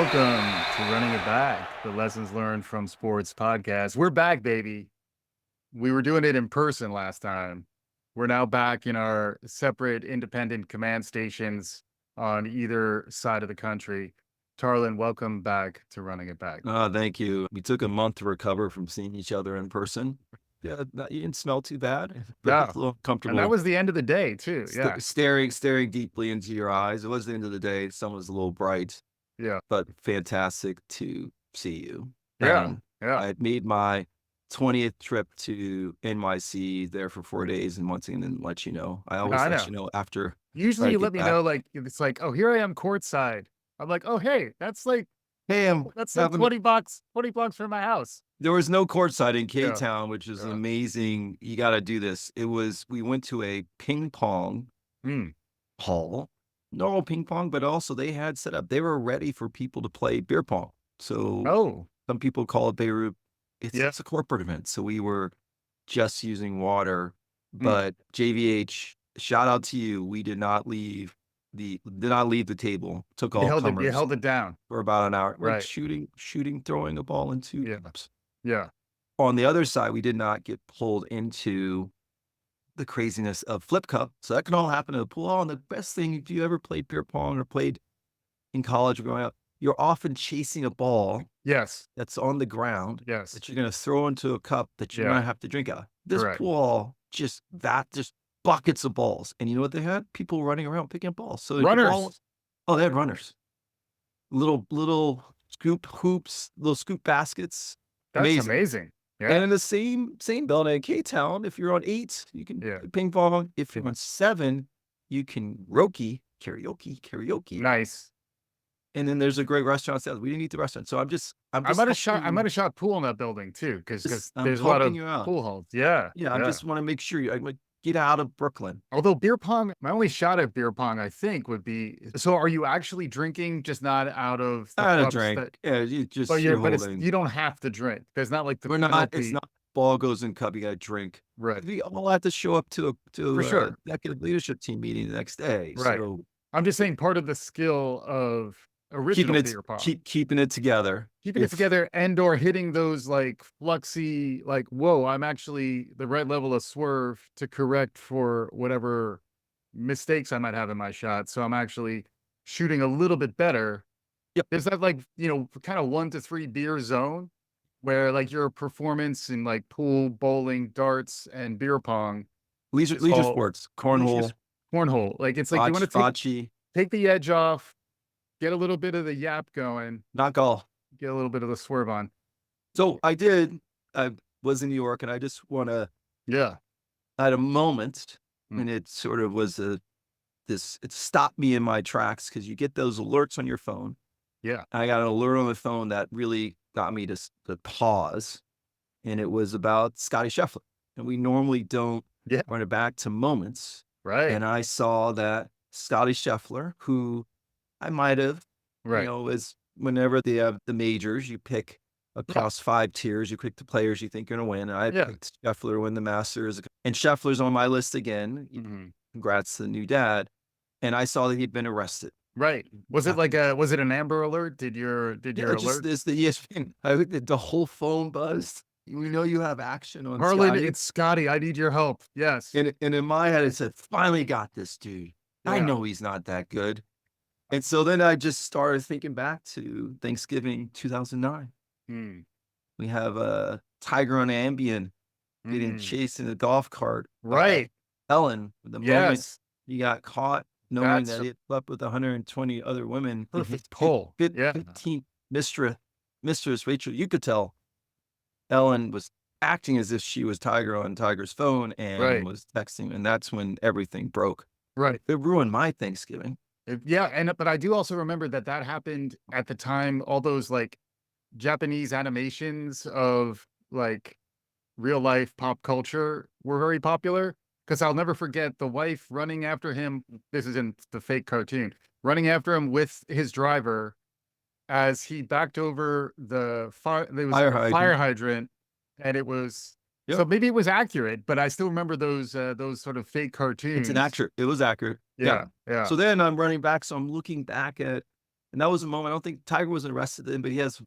Welcome to Running It Back, the Lessons Learned from Sports podcast. We're back, baby. We were doing it in person last time. We're now back in our separate independent command stations on either side of the country. Tarlin, welcome back to Running It Back. Thank you. We took a month to recover from seeing each other in person. Yeah, you didn't smell too bad, but Yeah. it's a little comfortable. And that was the end of the day, too. Yeah. Staring deeply into your eyes. It was the end of the day. Sun was a little bright. Yeah. But fantastic to see you. Yeah. Yeah. I made my 20th trip to NYC there for 4 days, and once again, didn't let you know. I always let you know after. Usually you let me know, like, it's like, oh, here I am courtside. I'm like, oh, hey, that's like, Hey, that's like $20 from my house. There was no courtside in K-Town, which is Yeah. amazing. You got to do this. We went to a ping pong hall, normal ping pong, but also they had set up, they were ready for people to play beer pong. So some people call it Beirut. It's a corporate event. So we were just using water, but JVH, shout out to you. We did not leave the table. Took all comers. You held it down for about an hour. Right. Like shooting, throwing a ball into cups. Yeah. On the other side, we did not get pulled into the craziness of flip cup. So that can all happen in the pool. And the best thing, if you ever played beer pong or played in college or growing up, you're often chasing a ball. Yes. That's on the ground. Yes. That you're going to throw into a cup that you're going to have to drink out of. This Correct. pool, just buckets of balls. And you know what they had? People running around picking up balls. So runners. They had runners. Little scoop hoops, little scoop baskets. That's amazing. Yeah. And in the same building in K-Town, if you're on 8, you can ping pong. If you're on 7, you can karaoke. Nice. And then there's a great restaurant downstairs. We didn't eat the restaurant, so I might have shot pool in that building too, because there's a lot of pool halls. Yeah. I just want to make sure I get out of Brooklyn. Although beer pong, my only shot at beer pong, I think, would be. So, are you actually drinking, just not out of the cups? Drink. You just. But you don't have to drink. There's not like the. We're not. It's not. Ball goes in cup. You got to drink. Right. We all have to show up to for sure executive leadership team meeting the next day. Right. So I'm just saying, part of the skill of original beer pong, keeping it together, and or hitting those like fluxy, like, whoa, I'm actually the right level of swerve to correct for whatever mistakes I might have in my shot. So I'm actually shooting a little bit better. Yep. There's that, like, kind of 1 to 3 beer zone where, like, your performance in like pool, bowling, darts, and beer pong, leisure sports, cornhole, like, it's like you want to take the edge off. Get a little bit of the yap going. Not golf. Get a little bit of the swerve on. So I was in New York, and I just want to. Yeah. I had a moment, and it sort of was it stopped me in my tracks, because you get those alerts on your phone. Yeah. I got an alert on the phone that really got me to pause, and it was about Scotty Scheffler. And we normally don't run it back to moments. Right. And I saw that Scotty Scheffler, who I might have, is whenever they have the majors, you pick across 5 tiers, you pick the players you think are going to win. I picked Scheffler to win the Masters, and Scheffler's on my list again. Congrats to the new dad. And I saw that he'd been arrested. Right. Was it an Amber Alert? Did your alert? This the ESPN. I think the whole phone buzzed. We know you have action on Harlan, Scotty. it's Scotty. I need your help. Yes. And in my head, it said, finally got this dude. Yeah. I know he's not that good. And so then I just started thinking back to Thanksgiving 2009. We have Tiger on Ambien getting chased in a golf cart. Right. Ellen, the moment he got caught, knowing that he had slept with 120 other women. Perfect pull. 15th mistress, Rachel, you could tell Ellen was acting as if she was Tiger on Tiger's phone and was texting. And that's when everything broke. Right. It ruined my Thanksgiving. But I do also remember that happened at the time. All those like Japanese animations of like real life pop culture were very popular, because I'll never forget the wife running after him. This is in the fake cartoon, running after him with his driver as he backed over the fire hydrant, and it was. Yep. So maybe it was accurate, but I still remember those sort of fake cartoons. It was accurate. Yeah. So then I'm running back. So I'm looking back at And that was a moment. I don't think Tiger was arrested then, but he has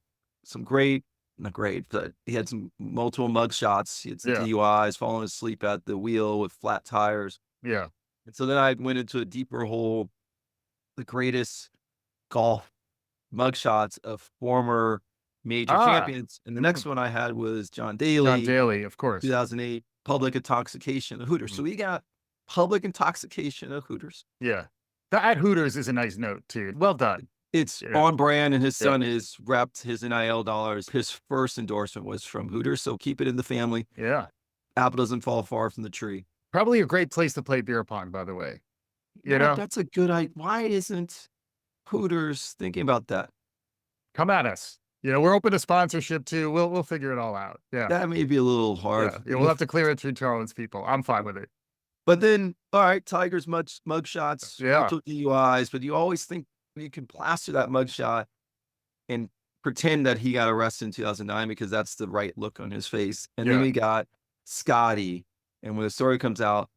some not great, but he had some multiple mug shots. He had some Yeah. DUIs, falling asleep at the wheel with flat tires. Yeah. And so then I went into a deeper hole, the greatest golf mug shots of former major Ah, champions. And the next one I had was John Daly, John Daly, of course. 2008, public intoxication of Hooters. Mhm. So we got public intoxication of Hooters. Yeah. The at Hooters is a nice note too. Well done. It's Yeah. on brand, and his Yeah. son has repped his NIL dollars. His first endorsement was from Hooters, so keep it in the family. Yeah. Apple doesn't fall far from the tree. Probably a great place to play beer pong, by the way. You Yeah, know? that's a good idea. Why isn't Hooters thinking about that? Come at us. You know, we're open to sponsorship too. We'll figure it all out. Yeah. That may be a little hard. Yeah. We'll have to clear it through Tarlin's people. I'm fine with it. But then, all right, Tiger's mug shots, Yeah. multiple DUIs, but you always think you can plaster that mug shot and pretend that he got arrested in 2009 because that's the right look on his face. And then Yeah. we got Scotty. And when the story comes out,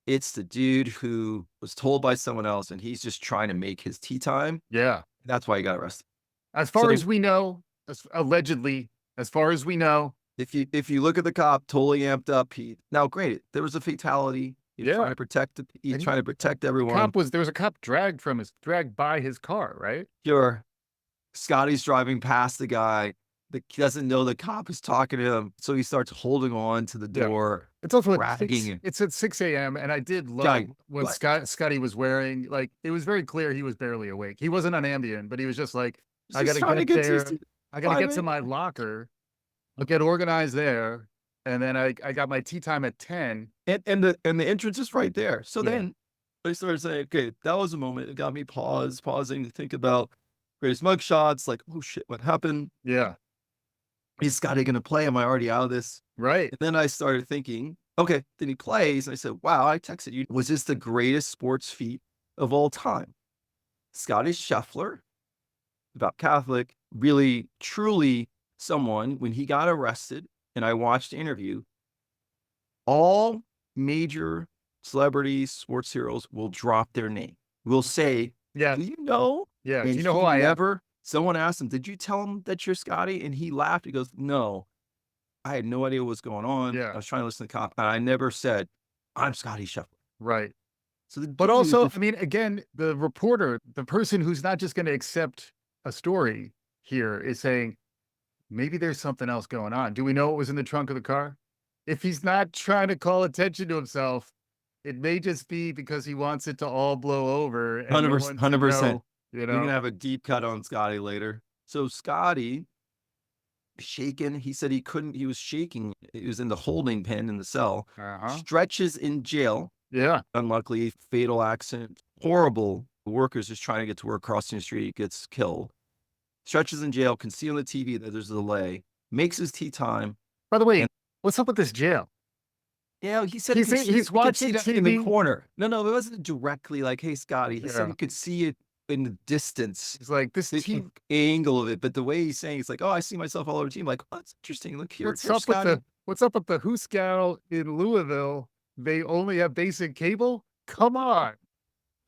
it's the dude who was told by someone else and he's just trying to make his tea time. Yeah. That's why he got arrested. As far So as we know, allegedly, as far as we know, if you look at the cop, totally amped up, now granted, there was a fatality. He's Yeah. trying to protect he's And trying to protect everyone. there was a cop dragged by his car, right? Sure. Scotty's driving past the guy that doesn't know the cop is talking to him, so he starts holding on to the Yeah. door. It's also Dragging it's at 6 AM, and I did love Guy, what what? Scotty was wearing. Like, it was very clear he was barely awake. He wasn't on Ambien, but he was just like, I He's gotta trying to get get to there. his I gotta get to 5 my locker. I'll get organized there. And then I got my tea time at 10. and the entrance is right there. So Yeah. then I started saying, okay, that was a moment. It got me pausing to think about greatest mug shots, like, oh shit, what happened? Yeah. Is Scotty gonna play? Am I already out of this? Right. And then I started thinking, okay, then he plays. And I said, wow, I texted you. Was this the greatest sports feat of all time? Scotty Scheffler, about Catholic, really, truly someone, when he got arrested, and I watched the interview, all major celebrities, sports heroes will drop their name. Will say, Yeah. do you know? Yeah. Do And you know he who I am? never, someone asked him, did you tell him that you're Scotty? And he laughed. He goes, no, I had no idea what was going on. Yeah. I was trying to listen to the cop, and I never said, I'm Scotty Scheffler. Right. So the But dude, also, I mean, again, the reporter, the person who's not just gonna accept a story here is saying, maybe there's something else going on. Do we know what was in the trunk of the car? If he's not trying to call attention to himself, it may just be because he wants it to all blow over and no 100%, one to 100%. know, you We're going to know? have a deep cut on Scotty later. So Scotty, shaken, he said he was shaking. He was in the holding pen in the cell. Uh-huh. Stretches in jail. Yeah. Unluckily, fatal accident. Horrible. The workers just trying to get to work, crossing the street, gets killed. Stretches in jail, can see on the TV that there's a delay. Makes his tea time. By the way, And what's up with this jail? yeah, he said He's watching it in the TV. corner. No, it wasn't directly like, hey, Scotty. He said Yeah. he could see it in the distance. He's like, this The team. angle of it, but the way he's saying it's like, oh, I see myself all over the team. Like, oh, that's interesting. Look here, What's here's up with Scotty. what's up with the Hooscow in Louisville? They only have basic cable? Come on.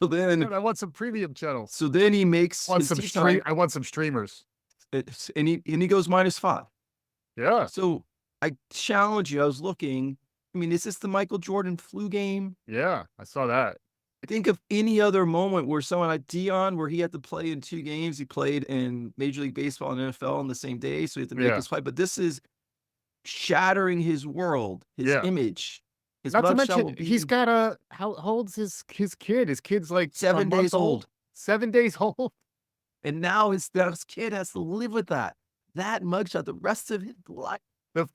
So then, Dude, I want some premium channels. he makes I want his some tea time, I want some streamers. and he goes -5. Yeah. So I challenge you. I was looking. I mean, is this the Michael Jordan flu game? Yeah. I saw that. Think of any other moment where someone like Dion, where he had to play in 2 games. He played in Major League Baseball and NFL on the same day, so he had to make Yeah. his fight. But this is shattering his world, his Yeah. image. His Not to mugshot will mention, be he's got how old's his kid? His kid's like a 7 month days old. 7 days old. And now his kid has to live with that mugshot the rest of his life.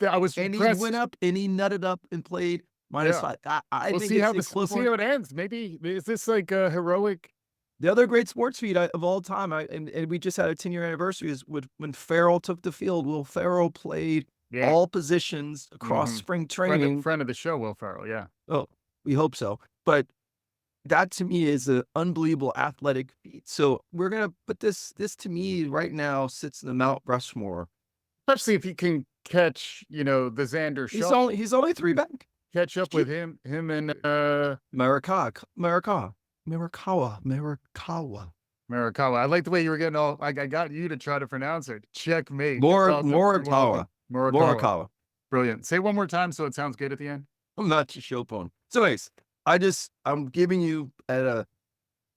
I was And he impressed. went up and he nutted up and played -5. I We'll think see it's how the we'll see equivalent. how it ends. Maybe is this like a heroic? The other great sports feat of all time, and we just had a 10-year anniversary, is when Farrell took the field. Will Ferrell played Yeah. all positions across Mhm. spring training. Friend of the show, Will Ferrell. Yeah. Oh, we hope so. But that to me is an unbelievable athletic feat. So we're gonna put this to me right now sits in the Mount Rushmore. Especially if you can catch, the Xander Schauffele. He's only 3 back. Catch up with him and Marikawa. Morikawa. I like the way you were getting all. I got you to try to pronounce it. Checkmate. That's awesome. You're welcome. Morikawa. Morikawa. Morikawa. Brilliant. Say one more time so it sounds good at the end. I'm not your show phone. So anyways, I'm giving you at a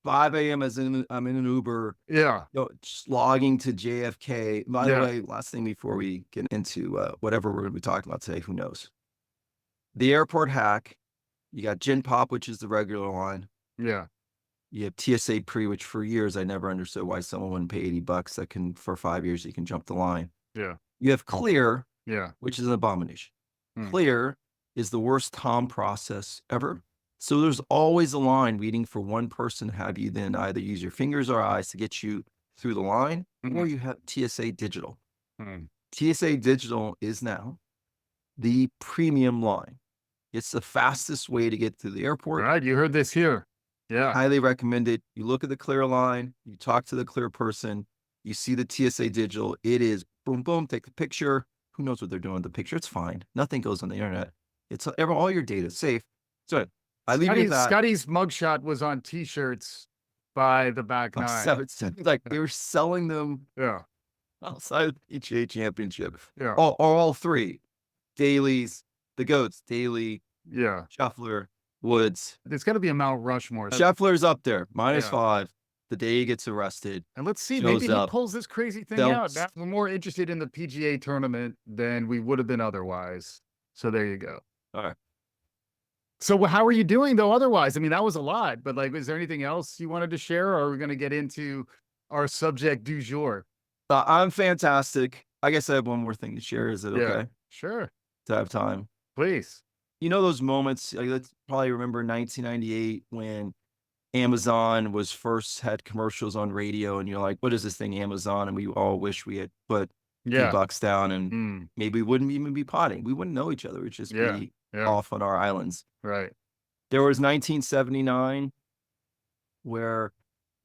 5 a.m. I'm in an Uber, Yeah. just logging to JFK. By the Yeah. way, last thing before we get into whatever we're going to be talking about today, who knows? The airport hack. You got Gin Pop, which is the regular line. Yeah. You have TSA Pre, which for years I never understood why someone wouldn't pay $80 that can, for 5 years, you can jump the line. Yeah. You have Clear, Yeah. which is an abomination. Clear is the worst Tom process ever. So there's always a line waiting for one person to have you then either use your fingers or eyes to get you through the line, or you have TSA Digital. TSA Digital is now the premium line. It's the fastest way to get through the airport. All right, you heard this here. Yeah. Highly recommend it. You look at the Clear line, you talk to the Clear person, you see the TSA Digital. It is boom, boom, take the picture. Who knows what they're doing with the picture? It's fine. Nothing goes on the internet. It's all your data is safe. So I leave you with that. Scotty's mugshot was on T-shirts by the back nine. Like they were selling them Yeah. outside of the PGA Championship. Yeah. All three. Daly's, the GOATs, Daly, Yeah. Scheffler, Woods. There's got to be a Mount Rushmore. Scheffler's up there, -5. The day he gets arrested. And let's see, shows maybe he up. pulls this crazy thing out. Now we're more interested in the PGA tournament than we would have been otherwise. So there you go. All right. So how are you doing though otherwise? I mean, that was a lot, but like, is there anything else you wanted to share, or are we going to get into our subject du jour? I'm fantastic. I guess I have one more thing to share. Is it okay? Sure. To have time? Please. You know those moments, like, let's probably remember 1998 when Amazon was first had commercials on radio, and you're like, what is this thing, Amazon? And we all wish we had put $2 down, and maybe we wouldn't even be potting. We wouldn't know each other. We'd just be off on our islands. Right. There was 1979 where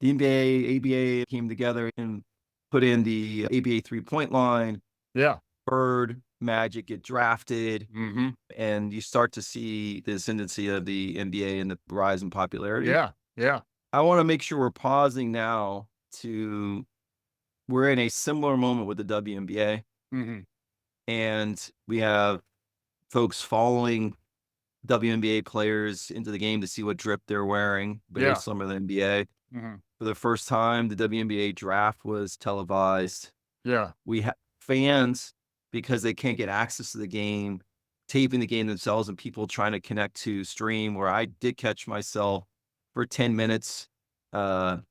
the NBA, ABA came together and put in the ABA 3-point line. Yeah. Bird, Magic get drafted, and you start to see the ascendancy of the NBA and the rise in popularity. Yeah. Yeah. I want to make sure we're pausing now we're in a similar moment with the WNBA, and we have folks following WNBA players into the game to see what drip they're wearing based on the NBA. For the first time, the WNBA draft was televised. Yeah. We have fans, because they can't get access to the game, taping the game themselves, and people trying to connect to stream, where I did catch myself for 10 minutes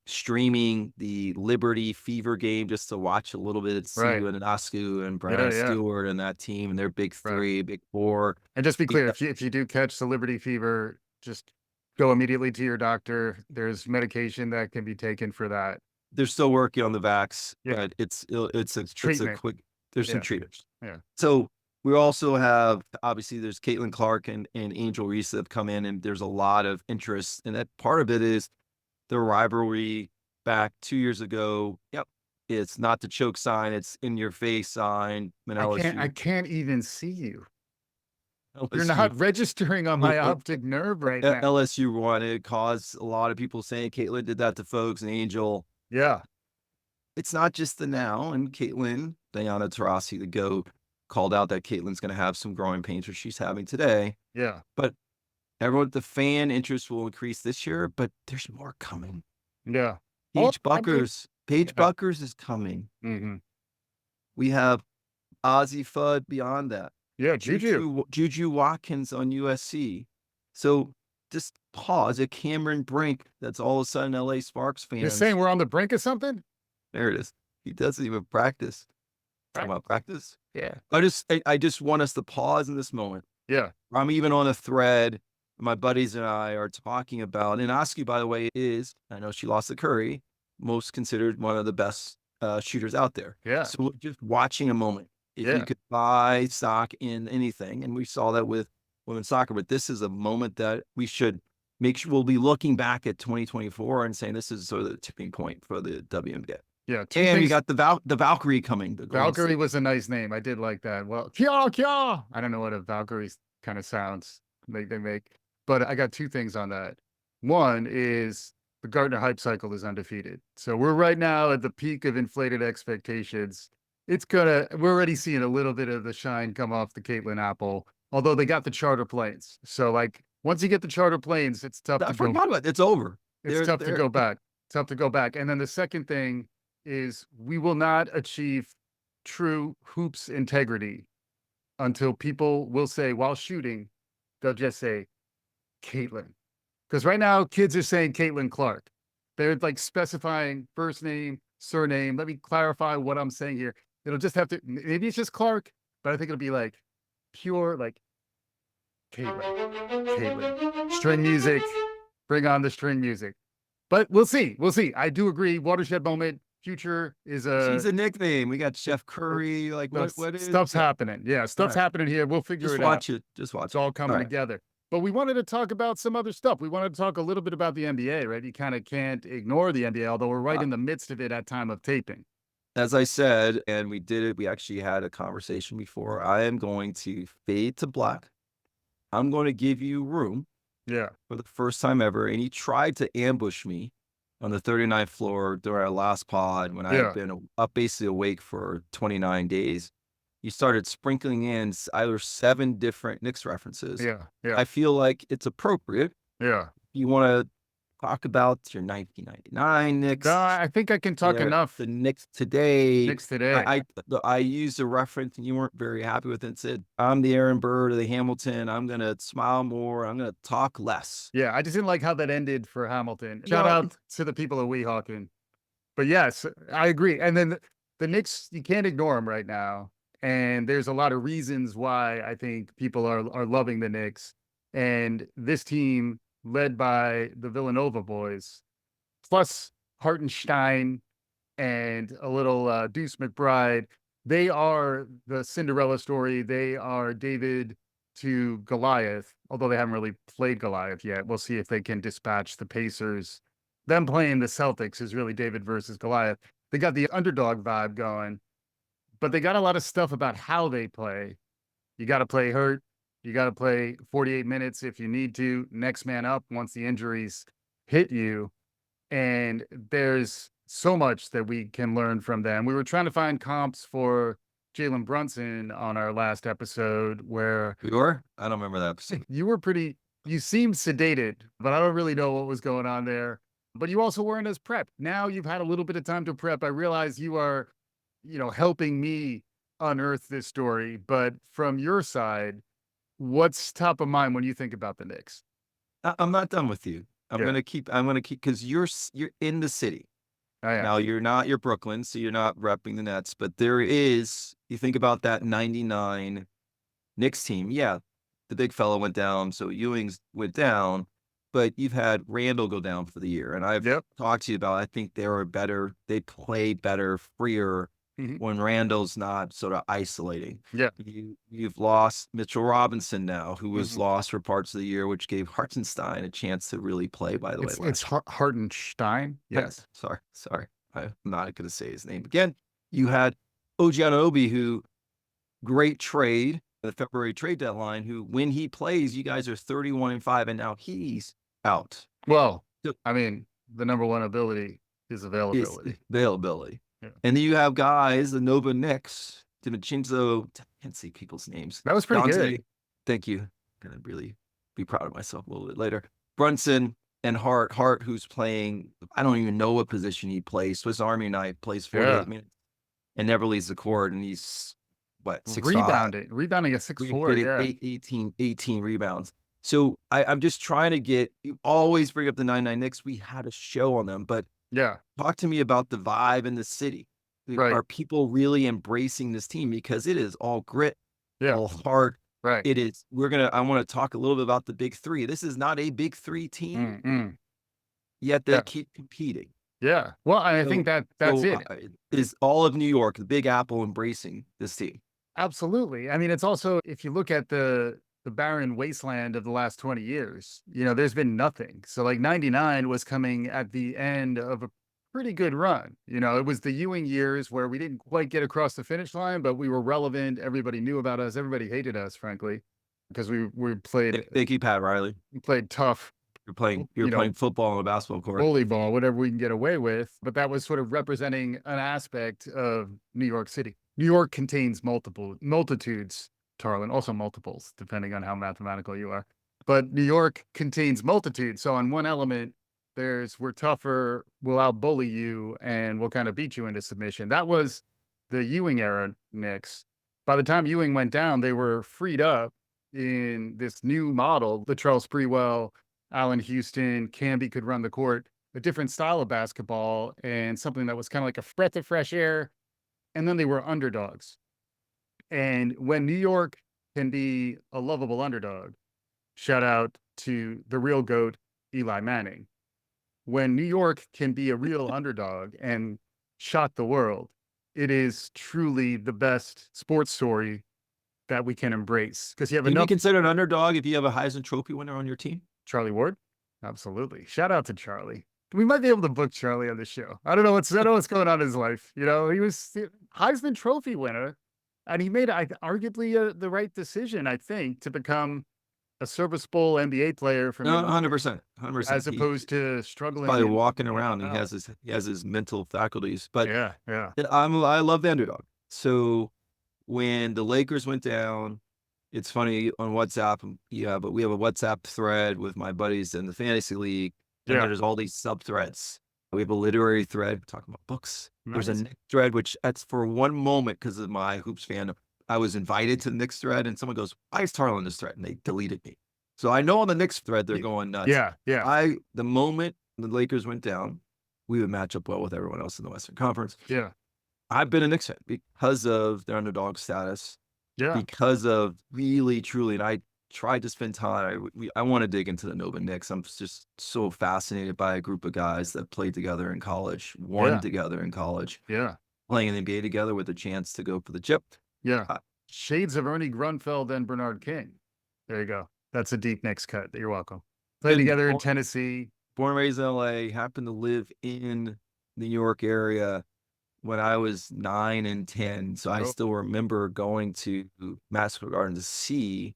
streaming the Liberty Fever game just to watch a little bit of Sue and Asku and Brian Stewart and that team and their big three, big four. And just be clear, if you do catch the Liberty Fever, just go immediately to your doctor. There's medication that can be taken for that. They're still working on the vax, but it's a quick, there's some treatments. Yeah. So we also have, obviously there's Caitlin Clark and Angel Reese that have come in, and there's a lot of interest. And that part of it is the rivalry back 2 years ago. Yep. It's not the choke sign. It's in your face sign. I can't even see you. You're not registering on my optic nerve right now. LSU won. It caused a lot of people saying Caitlin did that to folks, and Angel. Yeah. It's not just the now. And Caitlin, Diana Taurasi, the GOAT, called out that Caitlin's going to have some growing pains, which she's having today. Yeah. But everyone, the fan interest will increase this year, but there's more coming. Yeah. Paige Buckers is coming. We have Ozzie Fudd beyond that. Yeah, Juju Watkins on USC. So just pause. A Cameron Brink that's all of a sudden LA Sparks fans. You're saying we're on the brink of something? There it is. He doesn't even practice. Talking about practice? Yeah. I just want us to pause in this moment. Yeah. I'm even on a thread. My buddies and I are talking about, and Askew, by the way, I know she lost to Curry, most considered one of the best shooters out there. Yeah. So we're just watching a moment. If you could buy stock in anything, and we saw that with women's soccer, but this is a moment that we should make sure we'll be looking back at 2024 and saying this is sort of the tipping point for the WNBA. Yeah. And we got the Valkyrie coming. Valkyrie was a nice name. I did like that. Well, Kya. I don't know what a Valkyrie kind of sounds they make, but I got two things on that. One is the Gartner hype cycle is undefeated. So we're right now at the peak of inflated expectations. We're already seeing a little bit of the shine come off the Caitlin apple, although they got the charter planes. So like once you get the charter planes, it's tough I to go. forgot about it. It's over. It's tough to go back. Tough to go back. And then the second thing is we will not achieve true hoops integrity until people will say while shooting, they'll just say Caitlin. Because right now, kids are saying Caitlin Clark. They're like specifying first name, surname. Let me clarify what I'm saying here. It'll just have to, maybe it's just Clark, but I think it'll be like pure, like Caitlin. String music. Bring on the string music. But we'll see. We'll see. I do agree. Watershed moment. Future is She's a nickname. We got Chef Curry. Like what is stuff's happening? Yeah, stuff's happening here. We'll figure it out. Just watch it's all coming together. But we wanted to talk about some other stuff. We wanted to talk a little bit about the NBA, right? You kind of can't ignore the NBA, although we're right in the midst of it at time of taping. As I said, and we did it, we actually had a conversation before. I am going to fade to black. I'm going to give you room. Yeah. For the first time ever. And he tried to ambush me on the 39th floor during our last pod when I had been up basically awake for 29 days. You started sprinkling in either 7 different Knicks references. Yeah. I feel like it's appropriate. Yeah. You want to talk about your 1999 Knicks? No, I think I can talk enough. The Knicks today. Knicks today. I used a reference and you weren't very happy with it and said, I'm the Aaron Bird of the Hamilton. I'm going to smile more. I'm going to talk less. Yeah, I just didn't like how that ended for Hamilton. Shout out to the people of Weehawken. But yes, I agree. And then the Knicks, you can't ignore them right now. And there's a lot of reasons why I think people are loving the Knicks. And this team, led by the Villanova boys, plus Hartenstein and a little Deuce McBride, they are the Cinderella story. They are David to Goliath, although they haven't really played Goliath yet. We'll see if they can dispatch the Pacers. Them playing the Celtics is really David versus Goliath. They got the underdog vibe going, but they got a lot of stuff about how they play. You got to play hurt. You got to play 48 minutes if you need to. Next man up once the injuries hit you. And there's so much that we can learn from them. We were trying to find comps for Jalen Brunson on our last episode where we were? I don't remember that episode. You seemed sedated, but I don't really know what was going on there. But you also weren't as prepped. Now you've had a little bit of time to prep. I realize you are, helping me unearth this story, but from your side, what's top of mind when you think about the Knicks? I'm not done with you. I'm gonna keep because you're in the city. Now you're Brooklyn, so you're not repping the Nets, but you think about that 99 Knicks team. Yeah, the big fella went down, so Ewing's went down, but you've had Randall go down for the year. And I've talked to you about, I think they play better, freer when Randall's not sort of isolating. Yeah. You've lost Mitchell Robinson now, who was lost for parts of the year, which gave Hartenstein a chance to really play, by the way. It's Hartenstein? Yes. Sorry. I'm not going to say his name again. You had OG Anunoby, who great trade, the February trade deadline, who when he plays, you guys are 31-5, and now he's out. Well, I mean, the number one ability is availability. Yeah. And then you have guys, the Nova Knicks, DiVincenzo, I can't see people's names. That was pretty good. Thank you. I'm going to really be proud of myself a little bit later. Brunson and Hart, who's playing, I don't even know what position he plays. Swiss Army knife, plays 48 minutes and never leaves the court. And he's, 6'5"? Rebounding at 6'4", 18 rebounds. So I'm just trying to you always bring up the 99 Knicks. We had a show on them, but talk to me about the vibe in the city. Are people really embracing this team? Because it is all grit, all heart. Right. It is. I want to talk a little bit about the big three. This is not a big three team, yet they keep competing. Yeah. Well, I think that's it. Is all of New York, the Big Apple, embracing this team? Absolutely. I mean, it's also, if you look at the barren wasteland of the last 20 years, there's been nothing. So like 99 was coming at the end of a pretty good run. It was the Ewing years where we didn't quite get across the finish line, but we were relevant. Everybody knew about us. Everybody hated us, frankly, because we played. Thank you, Pat Riley. We played tough, you're playing football on a basketball court. Bully ball, whatever we can get away with. But that was sort of representing an aspect of New York City. New York contains multitudes, Tarlin, also multiples, depending on how mathematical you are. But New York contains multitudes. So on one element, we're tougher, we'll out-bully you, and we'll kind of beat you into submission. That was the Ewing era Knicks. By the time Ewing went down, they were freed up in this new model. Latrell Sprewell, Allen Houston, Camby could run the court, a different style of basketball, and something that was kind of like a breath of fresh air. And then they were underdogs. And when New York can be a lovable underdog, shout out to the real GOAT, Eli Manning. When New York can be a real underdog and shock the world, it is truly the best sports story that we can embrace. Because you have Can you enough. be considered an underdog if you have a Heisman Trophy winner on your team? Charlie Ward? Absolutely. Shout out to Charlie. We might be able to book Charlie on the show. I don't know what's going on in his life. You know, he was the Heisman Trophy winner, and he made arguably the right decision, I think, to become a serviceable NBA player from 100%, 100%. as opposed to struggling. Probably walking around. He has his mental faculties. But yeah. I love the underdog. So when the Lakers went down, it's funny on WhatsApp. Yeah, but we have a WhatsApp thread with my buddies in the fantasy league. And there's all these sub threads. We have a literary thread talking about books. Nice. There's a Knicks thread, which that's for one moment because of my hoops fan. I was invited to the Knicks thread, and someone goes, "Why is Tarlin in this thread?" And they deleted me. So I know on the Knicks thread they're going nuts. Yeah. The moment the Lakers went down, we would match up well with everyone else in the Western Conference. Yeah. I've been a Knicks fan because of their underdog status. Yeah. Because of really, truly, and I tried to spend time. I want to dig into the Nova Knicks. I'm just so fascinated by a group of guys that played together in college, won together in college, playing in the NBA together with a chance to go for the chip. Yeah. Shades of Ernie Grunfeld and Bernard King. There you go. That's a deep Knicks cut. You're welcome. Played together in Tennessee. Born and raised in LA, happened to live in the New York area when I was 9 and 10. So I still remember going to Madison Square Garden to see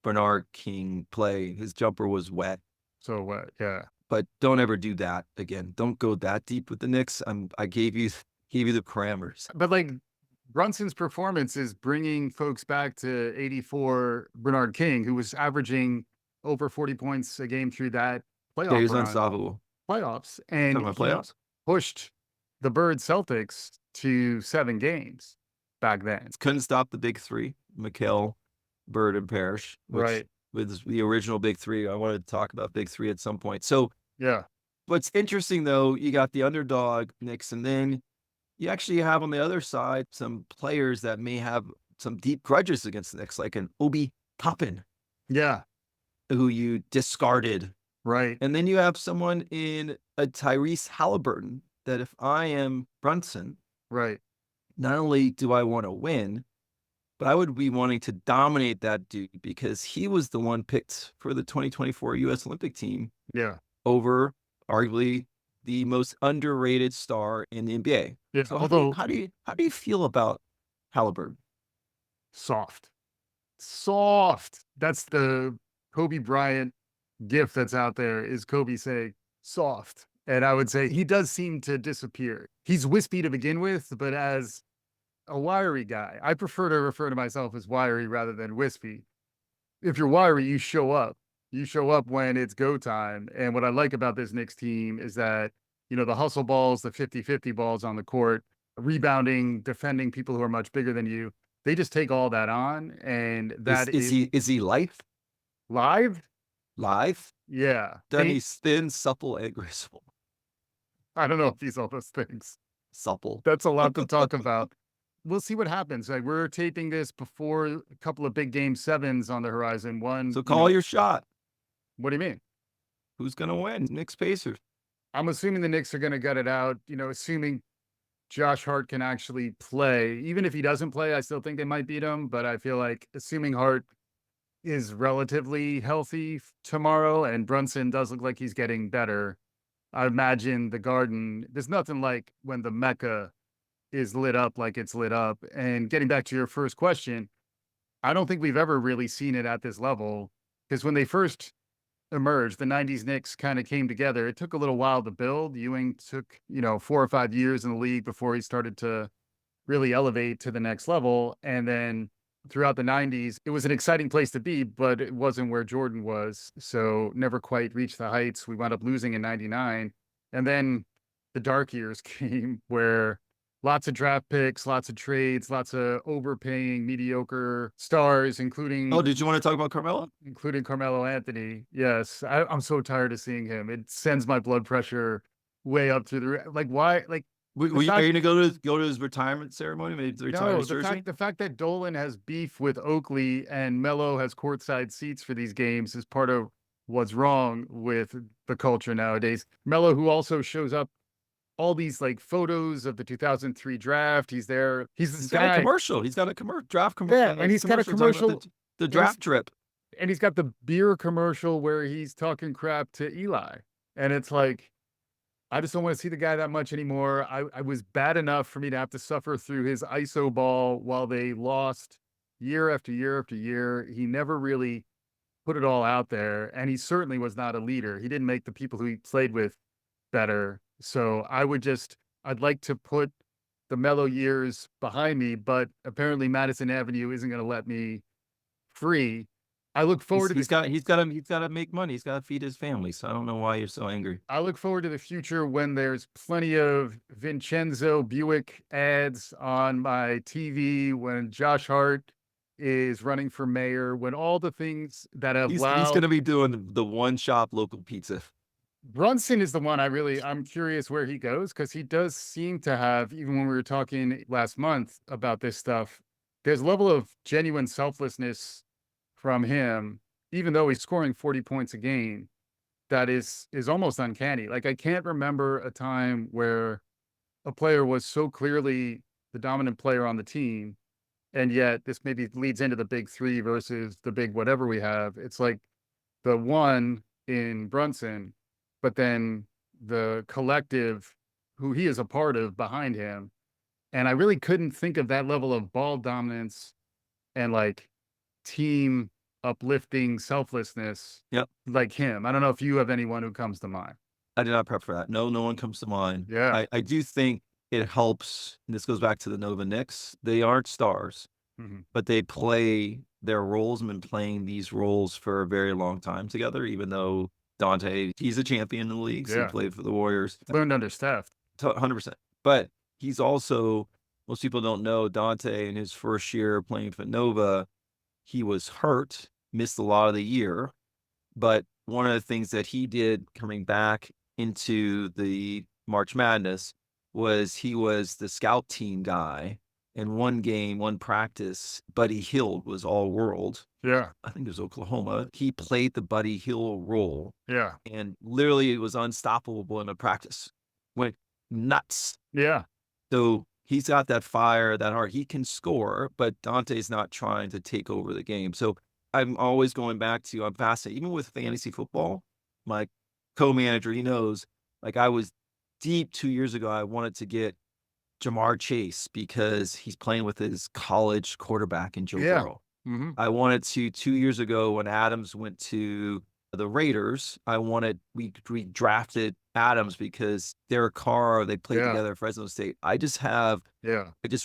Bernard King play. His jumper was wet. So wet, yeah. But don't ever do that again. Don't go that deep with the Knicks. I gave you the parameters. But like Brunson's performance is bringing folks back to 84 Bernard King, who was averaging over 40 points a game through that playoff. He was unstoppable. Playoffs. And playoffs? Pushed the Bird Celtics to 7 games back then. Couldn't stop the big three, McHale, Bird, and Parrish. With the original big three. I wanted to talk about big three at some point. So what's interesting though, you got the underdog Knicks, and then you actually have on the other side some players that may have some deep grudges against the Knicks, like an Obi Toppin. Yeah. Who you discarded. Right. And then you have someone in a Tyrese Halliburton that if I am Brunson, not only do I want to win, but I would be wanting to dominate that dude because he was the one picked for the 2024 U.S. Olympic team. Yeah. Over arguably the most underrated star in the NBA. Yeah. So how do you feel about Halliburton? Soft. That's the Kobe Bryant gift that's out there, is Kobe saying soft. And I would say he does seem to disappear. He's wispy to begin with, but as a wiry guy, I prefer to refer to myself as wiry rather than wispy. If you're wiry, you show up. You show up when it's go time. And what I like about this Knicks team is that, the hustle balls, the 50-50 balls on the court, rebounding, defending people who are much bigger than you, they just take all that on. And that is he live? Live? Yeah. Then he's thin, supple, and graceful. I don't know if he's all those things. Supple. That's a lot to talk about. We'll see what happens. Like, we're taping this before a couple of big game 7s on the horizon. So call your shot. What do you mean? Who's going to win? Knicks Pacers. I'm assuming the Knicks are going to gut it out, assuming Josh Hart can actually play. Even if he doesn't play, I still think they might beat him. But I feel like assuming Hart is relatively healthy tomorrow and Brunson does look like he's getting better, I imagine the Garden, there's nothing like when the Mecca is lit up like it's lit up. And getting back to your first question, I don't think we've ever really seen it at this level, because when they first emerged. The 90s Knicks kind of came together. It took a little while to build. Ewing took, 4 or 5 years in the league before he started to really elevate to the next level. And then throughout the 90s, it was an exciting place to be, but it wasn't where Jordan was. So never quite reached the heights. We wound up losing in 99. And then the dark years came where lots of draft picks, lots of trades, lots of overpaying mediocre stars, Oh, did you want to talk about Carmelo? including Carmelo Anthony. Yes, I'm so tired of seeing him. It sends my blood pressure way up through the like. Why? Like, Are you going to go to his retirement ceremony? Maybe to retire no, his jersey? the fact that Dolan has beef with Oakley and Melo has courtside seats for these games is part of what's wrong with the culture nowadays. Melo, who also shows up all these like photos of the 2003 draft. He's there. He's this He's got a guy. commercial. He's got a draft commercial. Yeah, and he's got a commercial. The draft trip. And he's got the beer commercial where he's talking crap to Eli. And it's like, I just don't want to see the guy that much anymore. I was bad enough for me to have to suffer through his ISO ball while they lost year after year after year. He never really put it all out there. And he certainly was not a leader. He didn't make the people who he played with better. So I'd like to put the mellow years behind me, but apparently Madison Avenue isn't going to let me free. I look forward He's got to make money. He's got to feed his family. So I don't know why you're so angry. I look forward to the future when there's plenty of Vincenzo Buick ads on my TV, when Josh Hart is running for mayor, when all the things that have He's going to be doing the one shop local pizza. Brunson is the one I'm curious where he goes, because he does seem to have, even when we were talking last month about this stuff, there's a level of genuine selflessness from him, even though he's scoring 40 points a game, that is almost uncanny. Like, I can't remember a time where a player was so clearly the dominant player on the team, and yet this maybe leads into the big three versus the big whatever we have. It's like the one in Brunson, but then the collective who he is a part of behind him. And I really couldn't think of that level of ball dominance and like team uplifting selflessness like him. I don't know if you have anyone who comes to mind. I did not prep for that. No one comes to mind. Yeah. I do think it helps. And this goes back to the Nova Knicks. They aren't stars, but they play their roles and been playing these roles for a very long time together, even though Dante, he's a champion in the league. So he played for the Warriors. Learned understaffed. 100%. But he's also, most people don't know, Dante in his first year playing for Nova, he was hurt, missed a lot of the year. But one of the things that he did coming back into the March Madness was he was the scout team guy. And one game, one practice, Buddy Hield was all world. Yeah. I think it was Oklahoma. He played the Buddy Hield role. Yeah. And literally it was unstoppable in a practice. Went nuts. Yeah. So he's got that fire, that heart. He can score, but Dante's not trying to take over the game. So I'm always going back to, I'm fascinated. Even with fantasy football, my co-manager, he knows, like I was deep 2 years ago, I wanted to get Jamar Chase because he's playing with his college quarterback in Joe Burrow. I wanted to 2 years ago when Adams went to the Raiders. We drafted Adams because Derek Carr, they played together at Fresno State. I just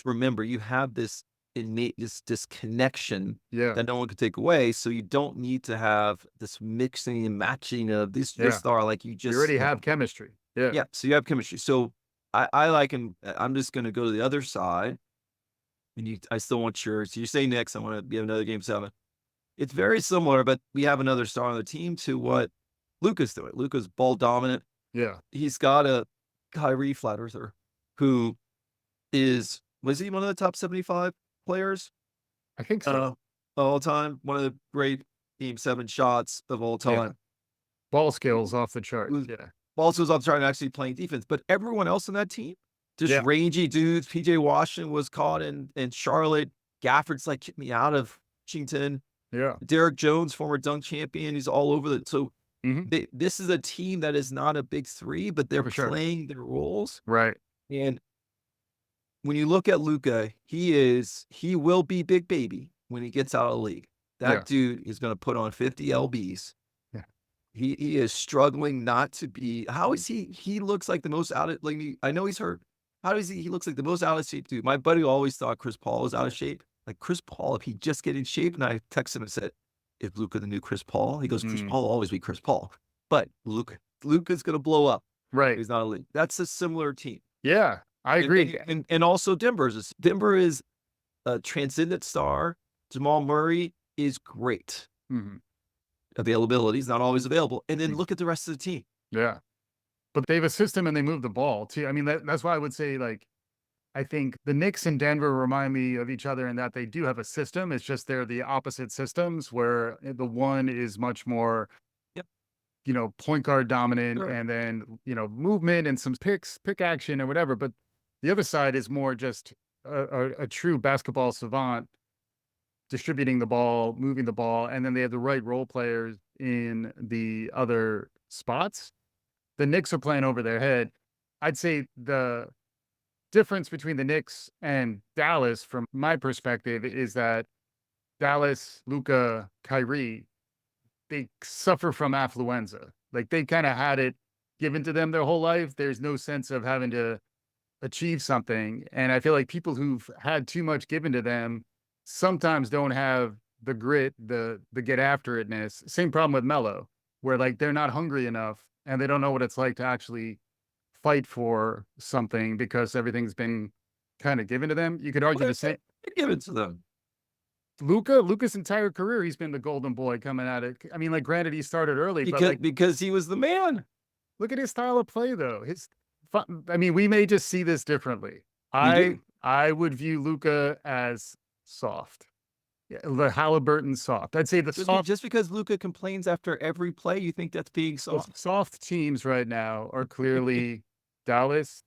remember you have this innate, this connection that no one could take away. So you don't need to have this mixing and matching of this star. Like you already have chemistry. Yeah. So you have chemistry. So I like him. I'm just going to go to the other side. And I still want yours. So you say Knicks. I want to be another game 7. It's very similar, but we have another star on the team to what Luka's doing. Luka's ball dominant. Yeah. He's got a Kyrie flat earther who was he one of the top 75 players? I think so. All time. One of the great Game 7 shots of all time. Yeah. Ball skills off the chart. Ball skills off the chart and actually playing defense. But everyone else on that team, just rangy dudes. PJ Washington was caught in Charlotte. Gafford's like, get me out of Washington. Yeah. Derek Jones, former dunk champion. He's all over so this is a team that is not a big three, but they're playing their roles. Right. And when you look at Luka, he will be big baby when he gets out of the league. That dude is going to put on 50 LBs. He is struggling not to be. How is he? He looks like the most out of like. I know he's hurt. How does he? He looks like the most out of shape dude. My buddy always thought Chris Paul was out of shape. Like Chris Paul, if he just get in shape, and I texted him and said, "If Luka the new Chris Paul?" He goes, "Chris Paul will always be Chris Paul, but Luka's gonna blow up. Right. He's not elite." That's a similar team. Yeah, I agree. And also Denver is a transcendent star. Jamal Murray is great. Mhm. Availability is not always available. And then Mm. look at the rest of the team. Yeah. But they have a system and they move the ball too. I mean, that's why I would say, like, I think the Knicks and Denver remind me of each other in that they do have a system. It's just they're the opposite systems where the one is much more, Yep. point guard dominant, Sure. and then, movement and some pick action or whatever. But the other side is more just a true basketball savant, distributing the ball, moving the ball, and then they have the right role players in the other spots. The Knicks are playing over their head. I'd say the difference between the Knicks and Dallas, from my perspective, is that Dallas, Luca, Kyrie, they suffer from affluenza. Like, they kind of had it given to them their whole life. There's no sense of having to achieve something. And I feel like people who've had too much given to them sometimes don't have the grit, the get after itness. Same problem with Melo, where like they're not hungry enough and they don't know what it's like to actually fight for something because everything's been kind of given to them. You could argue Well, the same. give it to them. Luca's entire career, he's been the golden boy coming at it. I mean, like, granted, he started early, but like, Because he was the man. look at his style of play, though. I mean, we may just see this differently. We I do. I would view Luca as soft. Yeah, the Halliburton soft. I'd say the soft Just because Luka complains after every play, you think that's being the soft? soft teams right now are clearly Dallas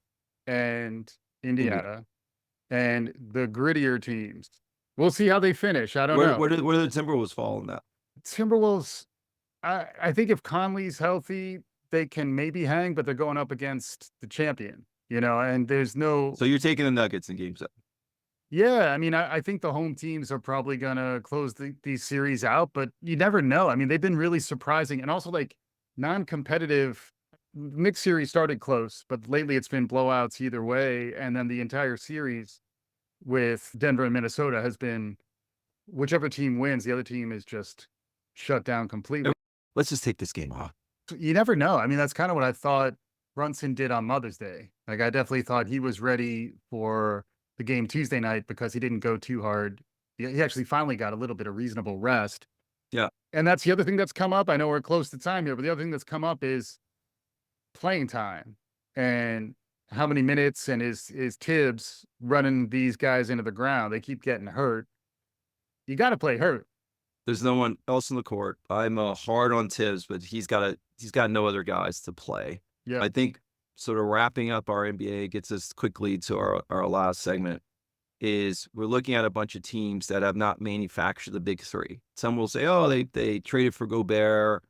and Indeed. Indiana, and the grittier teams. We'll see how they finish. I don't Where know. where did where did the Timberwolves fall in that? Timberwolves, I think if Conley's healthy, they can maybe hang, but they're going up against the champion, and there's no. So you're taking the Nuggets in game 7. Yeah, I mean, I think the home teams are probably gonna close these series out, but you never know. I mean, they've been really surprising and also like non-competitive. Mixed series started close, but lately it's been blowouts either way. And then the entire series with Denver and Minnesota has been whichever team wins, the other team is just shut down completely. Let's just take this game off. You never know. I mean, that's kind of what I thought Brunson did on Mother's Day. Like, I definitely thought he was ready for the game Tuesday night because he didn't go too hard. He actually finally got a little bit of reasonable rest. Yeah. And that's the other thing that's come up. I know we're close to time here, but the other thing that's come up is playing time and how many minutes, and is Tibbs running these guys into the ground. They keep getting hurt. You got to play hurt. There's no one else in the court. I'm hard on Tibbs, but he's got no other guys to play. Yeah. I think sort of wrapping up our NBA gets us quickly to our last segment is we're looking at a bunch of teams that have not manufactured the big three. Some will say, oh, they traded for Gobert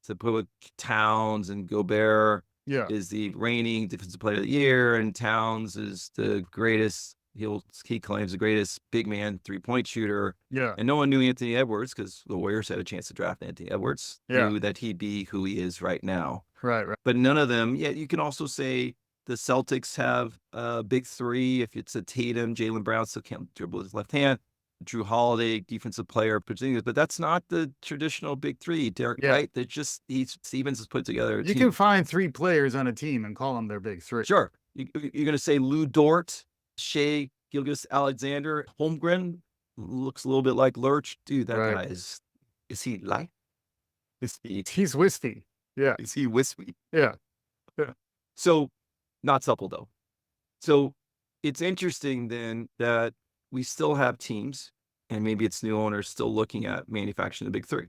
to put with Towns, and Gobert Yeah. is the reigning defensive player of the year, and Towns is the greatest. He claims the greatest big man 3-point shooter. Yeah. And no one knew Anthony Edwards because the Warriors had a chance to draft Anthony Edwards. Yeah. Knew that he'd be who he is right now. Right. But none of them. Yeah, you can also say the Celtics have a big three. If it's a Tatum, Jalen Brown still can't dribble his left hand. Drew Holiday, defensive player, but that's not the traditional big three. Derek White, they're just Stevens has put together. You can find 3 players on a team and call them their big three. Sure, you're going to say Lou Dort, Shea Gilgeous-Alexander, Holmgren looks a little bit like Lurch. Dude, that guy is he light? He's wispy. Yeah. Is he wispy? Yeah. So, not supple though. So, it's interesting then that we still have teams, and maybe it's new owners still looking at manufacturing the big three.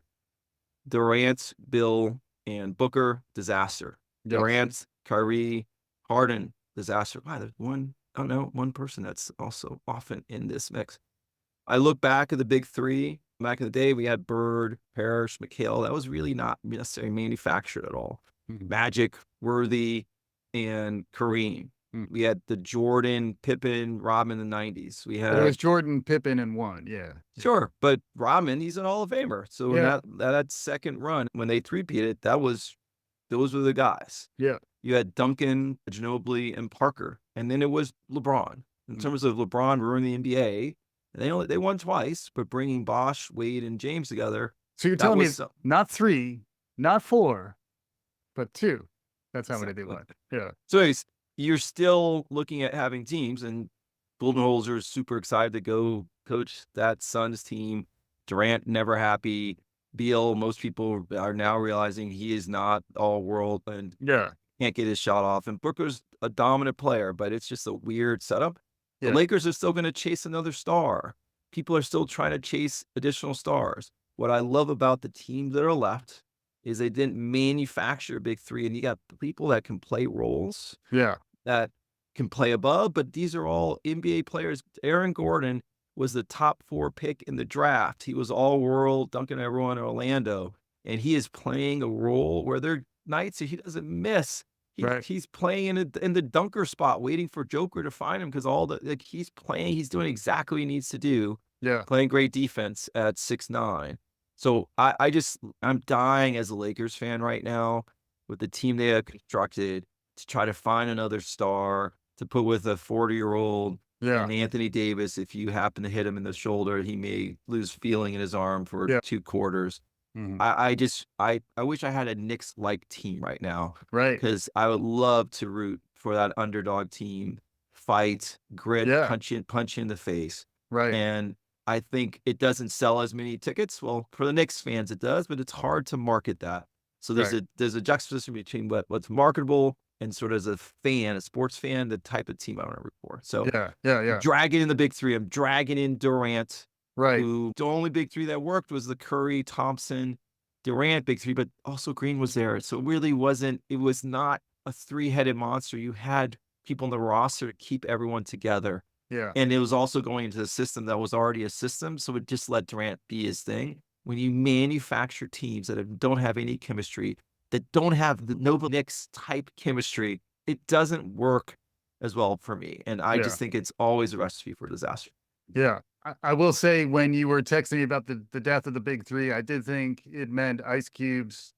Durant, Bill, and Booker, disaster. Yes. Durant, Kyrie, Harden, disaster. Wow, there's one person that's also often in this mix. I look back at the big three. Back in the day, we had Bird, Parrish, McHale. That was really not necessarily manufactured at all. Mhm. Magic, Worthy, and Kareem. We had the Jordan, Pippen, Rodman in the 90s. We But it was had Jordan, Pippen, and one. Yeah. Sure, but Rodman, he's an Hall of Famer. So in Yeah. that second run, when they three-peated, those were the guys. Yeah. You had Duncan, Ginobili, and Parker, and then it was LeBron. In Mm. terms of LeBron ruining the NBA, they won twice, but bringing Bosh, Wade, and James together, So you're that telling me was it's not 3, not 4, but 2. That's how many they exactly. won. Yeah. So anyways, you're still looking at having teams, and Budenholzer is super excited to go coach that Suns team. Durant never happy. Beal, most people are now realizing he is not all world and Yeah. can't get his shot off. And Booker's a dominant player, but it's just a weird setup. The Yeah. Lakers are still going to chase another star. People are still trying to chase additional stars. What I love about the teams that are left is they didn't manufacture a big three, and you got people that can play roles, Yeah. that can play above, but these are all NBA players. Aaron Gordon was the top 4 pick in the draft. He was all world, dunking everyone in Orlando, and he is playing a role where there are nights that he doesn't miss. Right. He's playing in the dunker spot, waiting for Joker to find him because he's playing, he's doing exactly what he needs to do, Yeah. playing great defense at 6'9". So I'm dying as a Lakers fan right now with the team they have constructed to try to find another star to put with a 40-year-old Yeah. and Anthony Davis. If you happen to hit him in the shoulder, he may lose feeling in his arm for Yeah. 2 quarters. Mhm. I wish I had a Knicks-like team right now Right. because I would love to root for that underdog team, fight, grit, Yeah. punch you in the face. Right. And I think it doesn't sell as many tickets. Well, for the Knicks fans, it does, but it's hard to market that. So Right. there's a juxtaposition between what's marketable and sort of as a fan, a sports fan, the type of team I want to root for. So Yeah. Yeah. Yeah. dragging in the big three, I'm dragging in Durant, Right. who the only big three that worked was the Curry, Thompson, Durant big three, but also Green was there. So it was not a three-headed monster. You had people on the roster to keep everyone together. Yeah. And it was also going into the system that was already a system. So it just let Durant be his thing. When you manufacture teams that don't have any chemistry, that don't have the Nova Knicks type chemistry, it doesn't work as well for me. And I Yeah. just think it's always a recipe for disaster. Yeah. I will say when you were texting me about the death of the big 3, I did think it meant Ice Cube's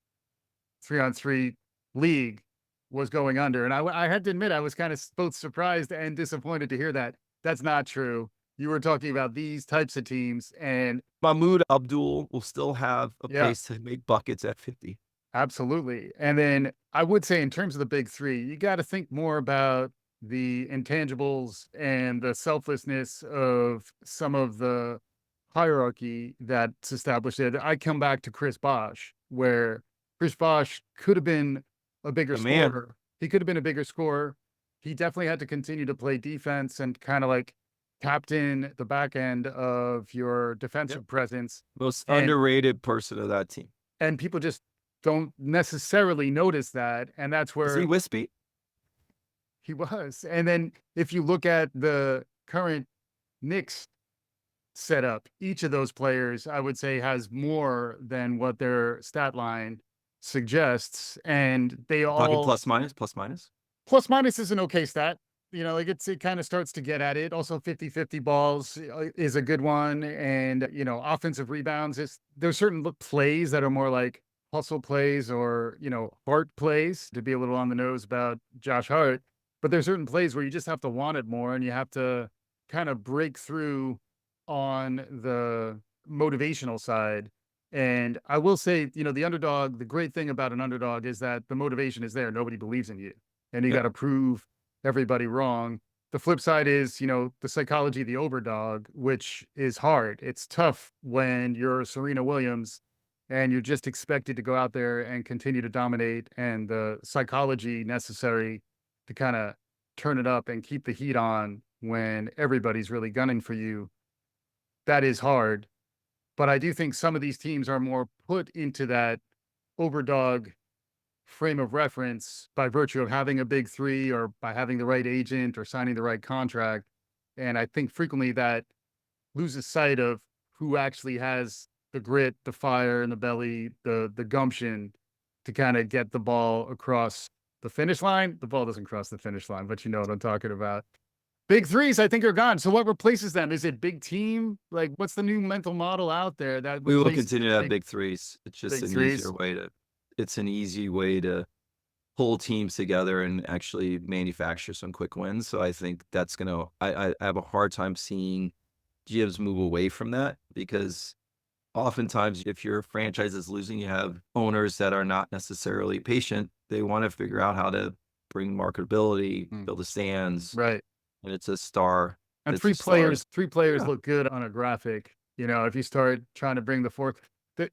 3-on-3 league was going under, and I had to admit I was kind of both surprised and disappointed to hear that. That's not true. You were talking about these types of teams, and Mahmoud Abdul will still have a yeah, place to make buckets at 50. absolutely. And then I would say in terms of the big 3, you gotta think more about the intangibles and the selflessness of some of the hierarchy that's established there. I come back to Chris Bosh, where Chris Bosh could have been a bigger The man, scorer. He could have been a bigger scorer. He definitely had to continue to play defense and kind of like captain the back end of your yep, defensive presence. most And underrated person of that team. people just don't necessarily notice that. And that's Is he where wispy? he was. And then if you look at the current Knicks setup, each of those players, I would say, has more than what their stat line suggests. And they Talking all plus minus, plus minus. plus minus is an okay stat. You know, like it kind of starts to get at it. Also 50-50 balls is a good one. And, you know, offensive rebounds is there's certain plays that are more like hustle plays or, you know, Hart plays, to be a little on the nose about Josh Hart. But there's certain plays where you just have to want it more and you have to kind of break through on the motivational side. And I will say, you know, the underdog, the great thing about an underdog is that the motivation is there. Nobody believes in you and you Yep. got to prove everybody wrong. The flip side is, you know, the psychology of the overdog, which is hard. It's tough when you're Serena Williams and you're just expected to go out there and continue to dominate, and the psychology necessary to kind of turn it up and keep the heat on when everybody's really gunning for you. That is hard. But I do think some of these teams are more put into that overdog frame of reference by virtue of having a big 3 or by having the right agent or signing the right contract. And I think frequently that loses sight of who actually has the grit, the fire in the belly, the gumption to kind of get the ball across the finish line. The ball doesn't cross the finish line, but you know what I'm talking about. Big threes, I think, are gone. So what replaces them? Is it big team? Like, what's the new mental model out there that We will replaces continue the to have big threes. It's just big an threes? easier way to it's an easy way to pull teams together and actually manufacture some quick wins. So I think that's gonna I have a hard time seeing GMs move away from that because oftentimes if your franchise is losing, you have owners that are not necessarily patient. They want to figure out how to bring marketability, Mm, build the stands, right. and it's a star. And It's a star. three players Yeah. look good on a graphic. You know, if you start trying to bring the fourth,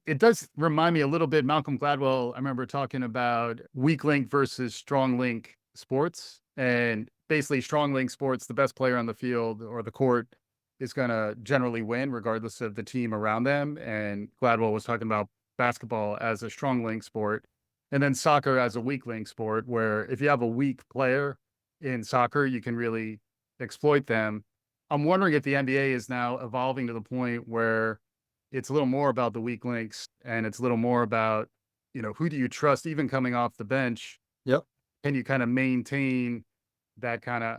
it does remind me a little bit. Malcolm Gladwell, I remember talking about weak link versus strong link sports. And basically, strong link sports, the best player on the field or the court is going to generally win, regardless of the team around them. And Gladwell was talking about basketball as a strong link sport. And then soccer as a weak link sport, where if you have a weak player in soccer, you can really exploit them. I'm wondering if the NBA is now evolving to the point where it's a little more about the weak links and it's a little more about, you know, who do you trust even coming off the bench? Yep. Can you kind of maintain that kind of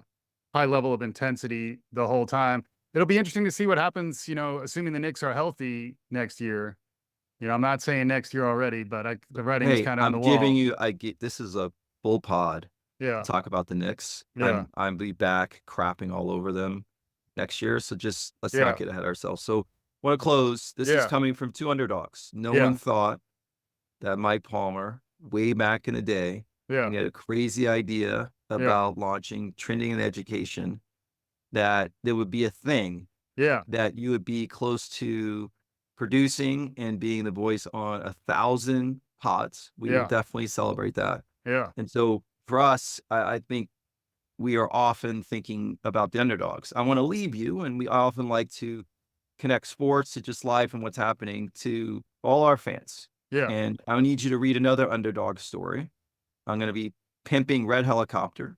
high level of intensity the whole time? It'll be interesting to see what happens, you know, assuming the Knicks are healthy next year. You know, I'm not saying next year already, but the writing is Hey, kind of on I'm the giving wall. you I get this is a full pod to Yeah. talk about the Knicks. Yeah. I'm be back crapping all over them next year. So just let's not Yeah. get ahead of ourselves. So want to close. This is Yeah. coming from two underdogs. No Yeah. one thought that Mike Palmer, way back in the day, when Yeah. he had a crazy idea Yeah. about launching trending in education, that there would be a thing Yeah. that you would be close to producing and being the voice on 1,000 pods. We will Yeah. definitely celebrate that. Yeah. And so for us, I think we are often thinking about the underdogs. I want to leave you, and we often like to connect sports to just life and what's happening to all our fans. Yeah. And I need you to read another underdog story. I'm going to be pimping Red Helicopter.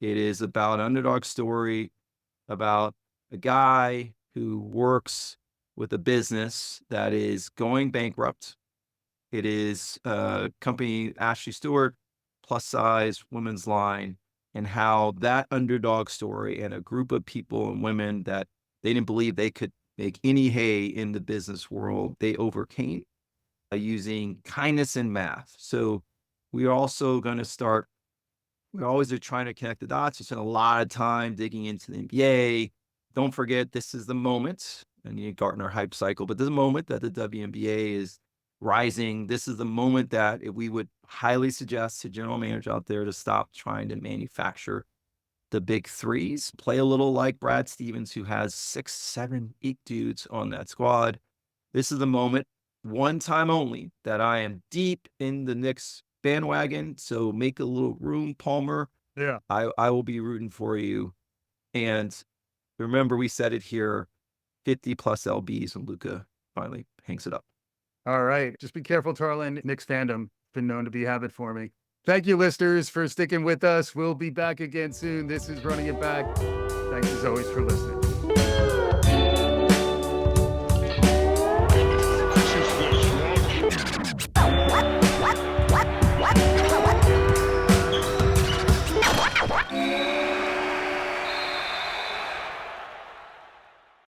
It is about an underdog story about a guy who works with a business that is going bankrupt. It is a company, Ashley Stewart, plus size women's line, and how that underdog story and a group of people and women that they didn't believe they could make any hay in the business world, they overcame using kindness and math. So we are also going to start, we always are trying to connect the dots. We spend a lot of time digging into the NBA. Don't forget, this is the moment, and you Gartner hype cycle, but this is the moment that the WNBA is rising. This is the moment that we would highly suggest to general managers out there to stop trying to manufacture the big threes. Play a little like Brad Stevens, who has 6, 7, 8 dudes on that squad. This is the moment, one time only, that I am deep in the Knicks bandwagon. So make a little room, Palmer. Yeah. I will be rooting for you. And remember, we said it here, 50 plus LBs, and Luka finally hangs it up. All right. Just be careful, Tarlin. Knicks fandom been known to be habit forming. Thank you, listeners, for sticking with us. We'll be back again soon. This is Running It Back. Thanks as always for listening.